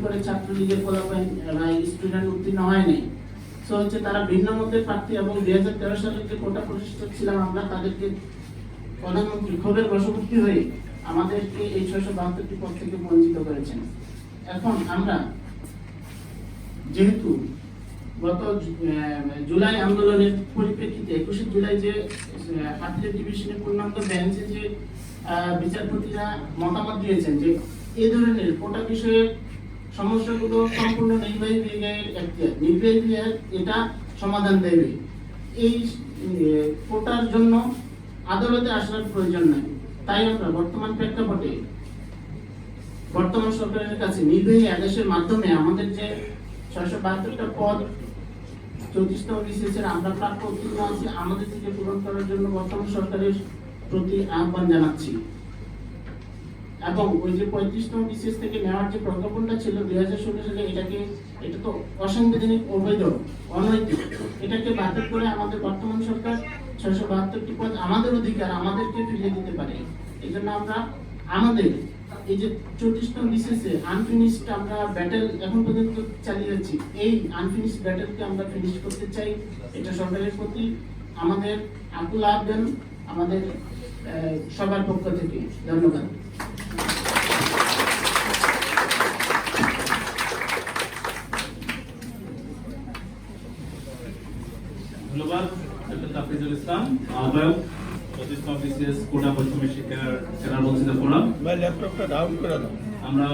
করে ছাত্রলীগের স্টুডেন্ট উত্তীর্ণ হয় নাই। সো হচ্ছে তারা ভিন্ন মতের প্রার্থী এবং 2013 সালে যে কোটা প্রতিষ্ঠা ছিলাম আমরা তাদেরকে প্রধানমন্ত্রী ক্ষোভের বশবর্তী হয়ে আমাদেরকে এই 672টি পদ থেকে বঞ্চিত করেছেন। এখন আমরা যেহেতু গত জুলাই আন্দোলনের পরিপ্রেক্ষিতে 21 জুলাই যে আপিলের ডিভিশনের পূর্ণাঙ্গ বেঞ্চে যে বিচারপতিরা মতামত দিয়েছেন যে এই ধরনের কোটা বিষয়ে সমস্যাগুলো সম্পূর্ণ নির্বাহী বিভাগের এখতিয়ার, নির্বাহী বিভাগ এটা সমাধান দেবে। এই কোটার জন্য আদালতে আসার প্রয়োজন নাই। তাই আমরা বর্তমান প্রেক্ষাপটে বর্তমান সরকারের কাছে নির্বাহী আদেশের মাধ্যমে আমাদের যে 672টা পদ 34তম বিসিএস এর আমরা প্রাপ্য উত্তীর্ণ আছি, আমাদের থেকে পূরণ করার জন্য বর্তমান সরকারের প্রতি আহ্বান জানাচ্ছি। এবং ওই যে 35তম বিসিএস থেকে নেওয়ার যে প্রজ্ঞাপনটা ছিল 2016 সালে, এটা তো অসাংবিধানিক, অবৈধ, অনৈতিক। এটাকে বাতিল করে আমাদের বর্তমান সরকার 672টি পদ আমাদের অধিকার আমাদেরকে ফিরিয়ে দিতে পারে। এই জন্য আমরা আমাদের এই যে 34তম বিসিএস এ আনফিনিশড আমরা ব্যাটেল এখন পর্যন্ত চালিয়ে যাচ্ছি, এই আনফিনিশড ব্যাটেলকে আমরা ফিনিশ করতে চাই। এটা সরকারের প্রতি আমাদের আকুল আবেদন, আমাদের সবার পক্ষ থেকে। ধন্যবাদ। ধন্যবাদ ডক্টর তাফিজুল ইসলাম, আহ্বায়ক 25তম বিসিএস কোটা বৈষম্য শিক্ষার কেনার বঞ্চিত ফোরাম। আমরা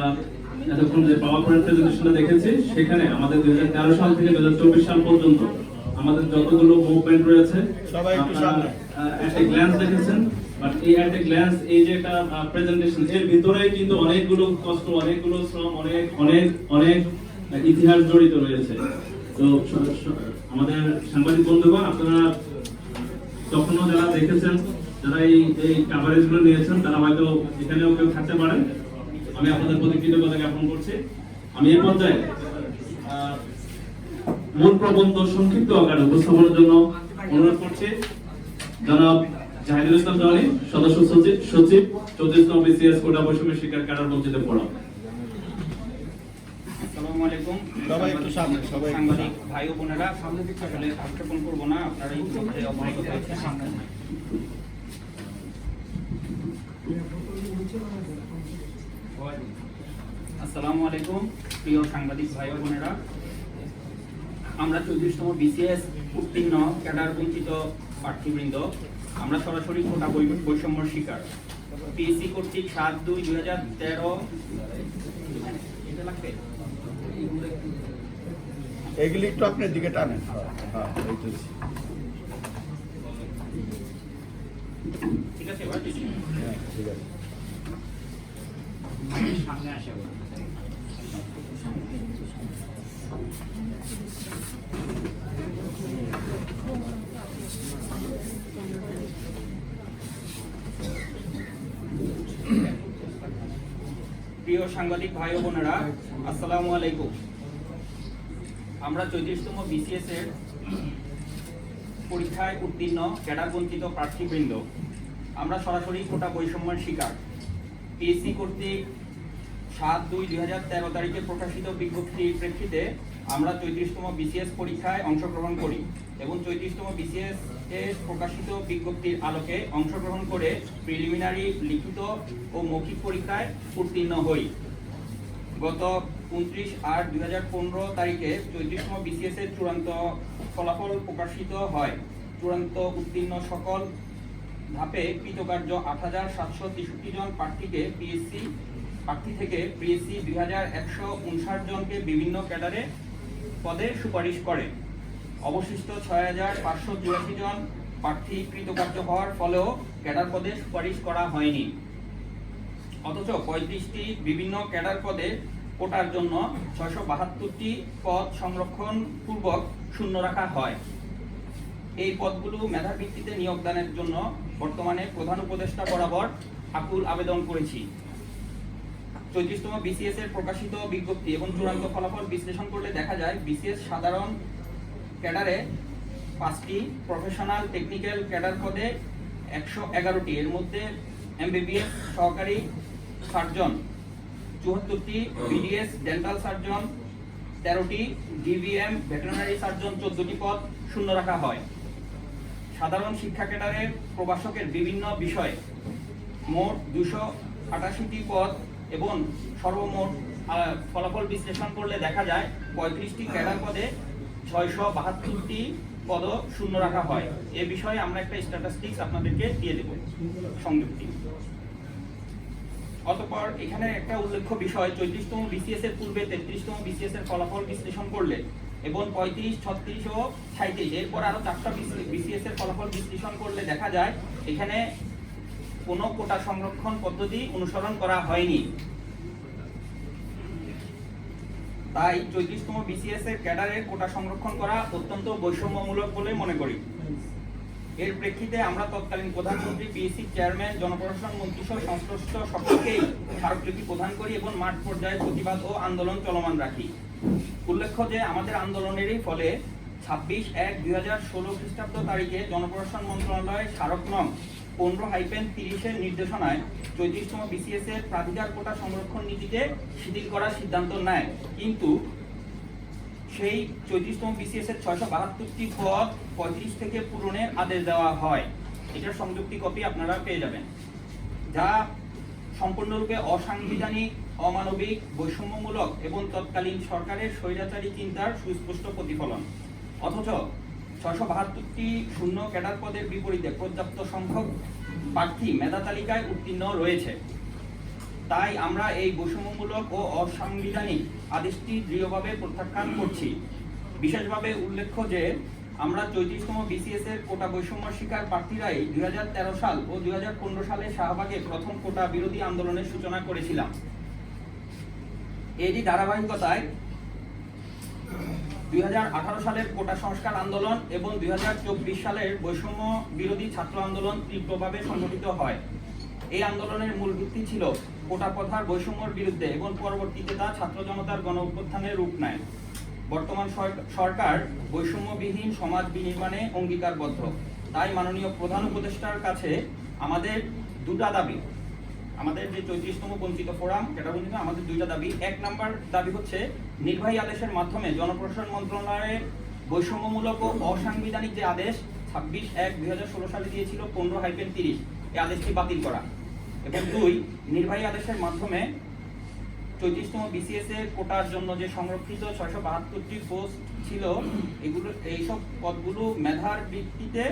এতক্ষণ যে পাওয়ার পয়েন্ট প্রেজেন্টেশনটা দেখেছি, সেখানে আমাদের 2013 সাল থেকে 2024 সাল পর্যন্ত আমাদের যতগুলো মুভমেন্ট রয়েছে একটা গ্ল্যান্স দেখেছেন। বাট এই একটা গ্ল্যান্স, এই যে একটা প্রেজেন্টেশন, এর ভিতরে কিন্তু অনেকগুলো কষ্ট, অনেকগুলো শ্রম, অনেক অনেক অনেক ইতিহাস জড়িত রয়েছে। তো আমাদের সাংবাদিক বন্ধুগণ, আপনারা তখনও যারা দেখেছেন, যারা এই কাভারেজ গুলো নিয়েছেন, তারা হয়তো এখানেও কেউ থাকতে পারেন। আমি আপনাদের প্রতি কৃতজ্ঞতা জ্ঞাপন করছি। আমি এই পর্যায়ে মূল প্রবন্ধ সংক্ষিপ্ত আকারে উপস্থাপনের জন্য অনুরোধ করছি জনাব জাহিদুল ইসলাম জনি, সদস্য সচিব 34তম বিসিএস কোটা বৈষম্য শিক্ষার কারার বঞ্চিত ফোরাম। আসসালামু আলাইকুম। সাংবাদিক ভাই ও বোনেরা, আসলে আক্ষেপণ করবো না, আপনারা ইতিমধ্যে অবহিত হয়েছে। আসসালামু আলাইকুম প্রিয় সাংবাদিক ভাই ও বোনেরা, আমরা 34তম বিসিএস উত্তীর্ণ ক্যাডার বঞ্চিত প্রার্থীবৃন্দ, আমরা সরাসরি কোটা বৈষম্যর শিকার। পিএসসি কর্তৃক 7/2/2013 এটা লাগবে, এগুলি একটু আপনার দিকে টানেন। ঠিক আছে, ঠিক আছে। সামনে আসে। প্রিয় সাংবাদিক ভাই ও বোনেরা, আসসালামু আলাইকুম। আমরা 34তম বিসিএস এর পরীক্ষায় উত্তীর্ণ ক্যাডার বঞ্চিত প্রার্থীবৃন্দ, আমরা সরাসরি কোটা বৈষম্যের শিকার। পিএসসি কর্তৃক 7/2/2013 তারিখে প্রকাশিত বিজ্ঞপ্তির প্রেক্ষিতে আমরা 34তম বিসিএস পরীক্ষায় অংশগ্রহণ করি এবং 34তম বিসিএস এর প্রকাশিত বিজ্ঞপ্তির আলোকে অংশগ্রহণ করে প্রিলিমিনারি, লিখিত ও মৌখিক পরীক্ষায় উত্তীর্ণ হই। গত 29/8/2015 তারিখে 34তম বিসিএস এর চূড়ান্ত ফলাফল প্রকাশিত হয়। চূড়ান্ত উত্তীর্ণ সকল ধাপে কৃতকার্য 8,763 জন প্রার্থী থেকে পিএসসি 2,159 জনকে বিভিন্ন ক্যাডারে পদে সুপারিশ করে। অবশিষ্ট 6,584 জন প্রার্থী কৃতকার্য হওয়ার ফলেও ক্যাডার পদে সুপারিশ করা হয়নি। অথচ 35টি বিভিন্ন ক্যাডার পদে কোটার জন্য 672টি পদ সংরক্ষণ পূর্বক শূন্য রাখা হয়। এই পদগুলো মেধার ভিত্তিতে নিয়োগদানের জন্য বর্তমানে প্রধান উপদেষ্টা বরাবর আকুল আবেদন করেছি। 34তম বিসিএস এর প্রকাশিত বিজ্ঞপ্তি এবং চূড়ান্ত ফলাফল বিশ্লেষণ করলে দেখা যায়, বিসিএস সাধারণ ক্যাডারে 5টি, প্রফেশনাল টেকনিক্যাল ক্যাডার পদে 111টি, এর মধ্যে এমবিবিএস সহকারী সার্জন 74টি বিডিএস ডেন্টাল সার্জন, 13টি ডিভিএম ভেটেরিনারি সার্জন, 14টি পদ শূন্য রাখা হয়। সাধারণ শিক্ষা ক্যাডারের প্রভাষকের বিভিন্ন বিষয়ে মোট 288টি পদ এবং সর্বমোট ফলাফল বিশ্লেষণ করলে দেখা যায় 35টি ক্যাডার পদে 672টি পদ শূন্য রাখা হয়। এ বিষয়ে আমরা একটা স্ট্যাটিস্টিক্স আপনাদেরকে দিয়ে দেব সংযুক্তি। অতঃপর এখানে একটা উল্লেখ্য বিষয়, 34তম বিসিএস এর পূর্বে 33তম বিসিএস এর ফলাফল বিশ্লেষণ করলে এবং 35, 36 ও 37 এরপর আরো 4টা বিসিএস এর ফলাফল বিশ্লেষণ করলে দেখা যায় এখানে কোনো কোটা সংরক্ষণ পদ্ধতি অনুসরণ করা হয়নি। তাই 34তম বিসিএস এর ক্যাডারের কোটা সংরক্ষণ করা অত্যন্ত বৈষম্যমূলক বলে মনে করি। এর প্রেক্ষিতে আমরা তৎকালীন প্রধানমন্ত্রী, পিএসসি চেয়ারম্যান, জনপ্রশাসন মন্ত্রী সহ সংশ্লিষ্ট সকলকেই স্মারকলিপি প্রদান করি এবং মাঠ পর্যায়ে প্রতিবাদ ও আন্দোলন চলমান রাখি। উল্লেখ্য যে আমাদের আন্দোলনেরই ফলে 26/1/2016 খ্রিস্টাব্দ তারিখে জনপ্রশাসন মন্ত্রণালয় স্মারক নং 15-30 এর নির্দেশনায় 34তম বিসিএস এর প্রাধিকার কোটা সংরক্ষণ নীতিতে শিথিল করার সিদ্ধান্ত নেয়। কিন্তু সেই 34তম বিসিএস এর 672টি পদ 35 থেকে পূরণের আদেশ দেওয়া হয়। এটার সংযুক্তি কপি আপনারা পেয়ে যাবেন, যা সম্পূর্ণরূপে অসাংবিধানিক, অমানবিক, বৈষম্যমূলক এবং তৎকালীন সরকারের স্বৈরাচারী চিন্তার সুস্পষ্ট প্রতিফলন। অথচ 672টি শূন্য ক্যাডার পদের বিপরীতে পর্যাপ্ত সংখ্যক প্রার্থী মেধা তালিকায় উত্তীর্ণ রয়েছে। তাই আমরা এই বৈষম্যমূলক ও অসাংবিধানিক আদেশটি দৃঢ়ভাবে প্রত্যাখ্যান করছি। বিশেষভাবে উল্লেখ্য যে আমরা 34তম বিসিএস এর কোটা বৈষম্য শিকার প্রার্থীরাই 2013 সাল ও 2015 সালে শাহবাগে প্রথম কোটা বিরোধী আন্দোলনের সূচনা করেছিলাম। এরই ধারাবাহিকতায় 2018 সালের কোটা সংস্কার আন্দোলন এবং 2024 সালের বৈষম্য বিরোধী ছাত্র আন্দোলন তীব্রভাবে সংগঠিত হয়। এই আন্দোলনের মূল ভিত্তি ছিল কোটা প্রথার বৈষম্যের বিরুদ্ধে এবং পরবর্তীতে তা ছাত্র জনতার গণ অভ্যুত্থানের রূপ নেয়। বর্তমান সরকার বৈষম্যবিহীন সমাজ বিনির্মাণে অঙ্গীকারবদ্ধ। তাই মাননীয় প্রধান উপদেষ্টার কাছে আমাদের দুটা দাবি, আমাদের যে 34তম বঞ্চিত ফোরাম এটা বঞ্চিত, আমাদের দুইটা দাবি। 1 নাম্বার দাবি হচ্ছে নির্বাহী আদেশের মাধ্যমে জনপ্রশাসন মন্ত্রণালয়ের বৈষম্যমূলক ও অসাংবিধানিক যে আদেশ 26/1/2016 সালে দিয়েছিল 15-30 এই আদেশটি বাতিল করা, এবং 2 নির্বাহী আদেশের মাধ্যমে 34তম বিসিএস এর কোটার জন্য যে সংরক্ষিত 672টি পোস্ট ছিল এইসব পদগুলো মেধার ভিত্তিতে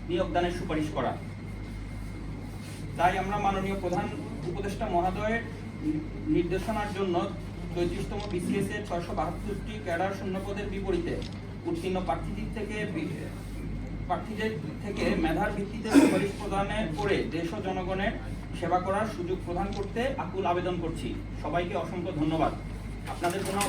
নিয়োগদানের সুপারিশ করা। তাই আমরা মাননীয় প্রধান উপদেষ্টা মহোদয়ের নির্দেশনার জন্য 34তম বিসিএস এর 672টি ক্যাডার শূন্য পদের বিপরীতে উত্তীর্ণ প্রার্থীদের থেকে মেধার ভিত্তিতে সুপারিশ প্রদান করে দেশ ও জনগণের সেবা করার সুযোগ প্রদান করতে আকুল আবেদন করছি। সবাইকে অসংখ্য ধন্যবাদ। আপনাদের কোনো